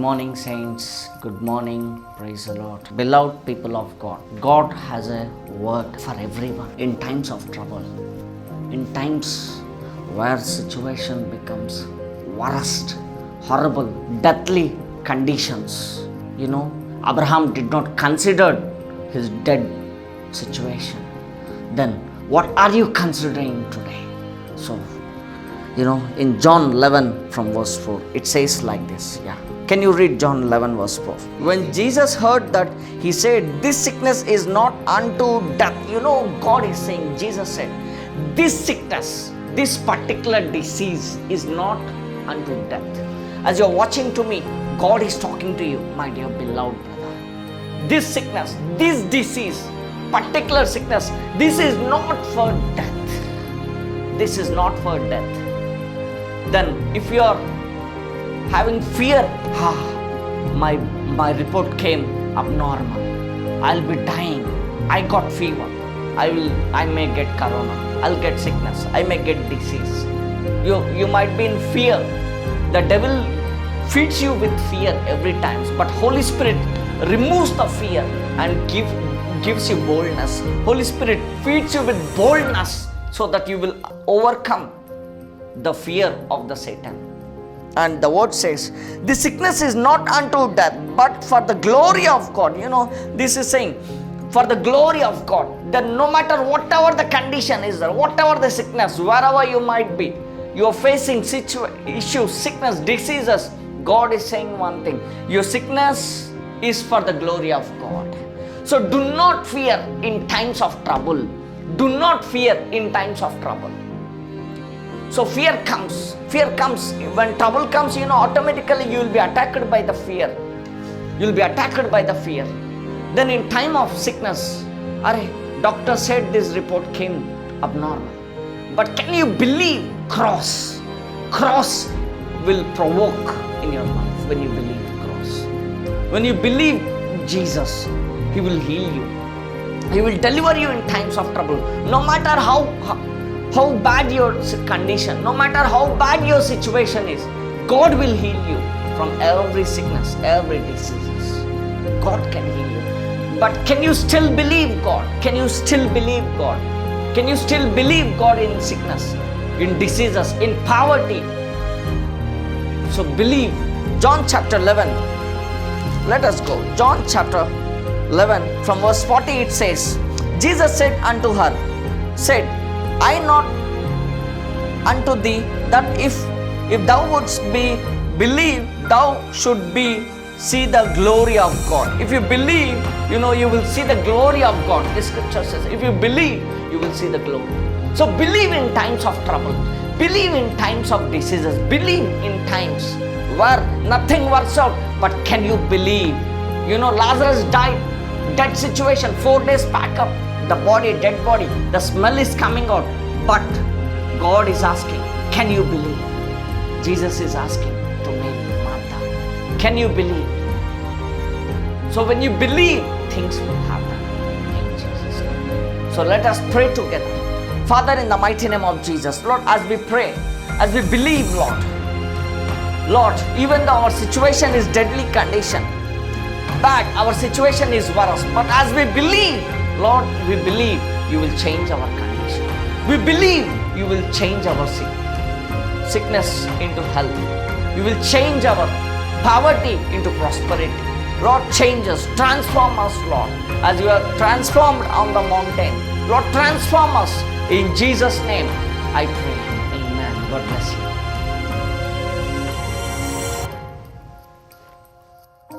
morning, saints. Good morning. Praise the Lord. Beloved people of God, God has a word for everyone in times of trouble, in times where situation becomes worst, horrible, deathly conditions. Abraham did not consider his dead situation. Then, what are you considering today? So, in John 11 from verse 4, it says like this. Can you read John 11 verse 4? When Jesus heard that, he said, this sickness is not unto death. God is saying, Jesus said, this sickness, this particular disease is not unto death. As you're watching to me, God is talking to you, my dear beloved brother. This sickness, this disease, particular sickness, this is not for death. This is not for death. Then if you are having fear, my report came abnormal, I'll be dying, I got fever, I may get corona, I'll get sickness, I may get disease. You might be in fear. The devil feeds you with fear every time, but Holy Spirit removes the fear and gives you boldness. Holy Spirit feeds you with boldness so that you will overcome the fear of the Satan. And the word says, this sickness is not unto death, but for the glory of God. This is saying, for the glory of God. Then no matter whatever the condition is there, whatever the sickness, wherever you might be, you are facing issues, sickness, diseases, God is saying one thing, your sickness is for the glory of God. So do not fear in times of trouble. Do not fear in times of trouble. So fear comes. When trouble comes, automatically you will be attacked by the fear. You will be attacked by the fear. Then in time of sickness, doctor said this report came abnormal. But can you believe cross? Cross will provoke in your life when you believe cross. When you believe Jesus, He will heal you. He will deliver you in times of trouble. No matter how bad your condition, no matter how bad your situation is, God will heal you from every sickness, every disease. God can heal you. But can you still believe God? Can you still believe God? Can you still believe God in sickness, in diseases, in poverty? So believe. John chapter 11. Let us go. John chapter 11 from verse 40 it says, Jesus said unto her, I not unto thee that if thou wouldst believe, thou should see the glory of God. If you believe, you will see the glory of God. The scripture says, if you believe, you will see the glory. So believe in times of trouble. Believe in times of diseases. Believe in times where nothing works out. But can you believe? Lazarus died. Dead situation. 4 days pack up. The body, dead body. The smell is coming out. But God is asking, can you believe? Jesus is asking to me, Martha, can you believe? So when you believe, things will happen in Jesus' name. So let us pray together. Father, in the mighty name of Jesus, Lord, as we pray, as we believe, Lord, even though our situation is deadly condition, bad, our situation is worse, but as we believe, Lord, we believe you will change our condition. We believe you will change our sickness into health. You will change our poverty into prosperity. Lord, change us, transform us, Lord, as you are transformed on the mountain. Lord, transform us. In Jesus' name, I pray. Amen. God bless you.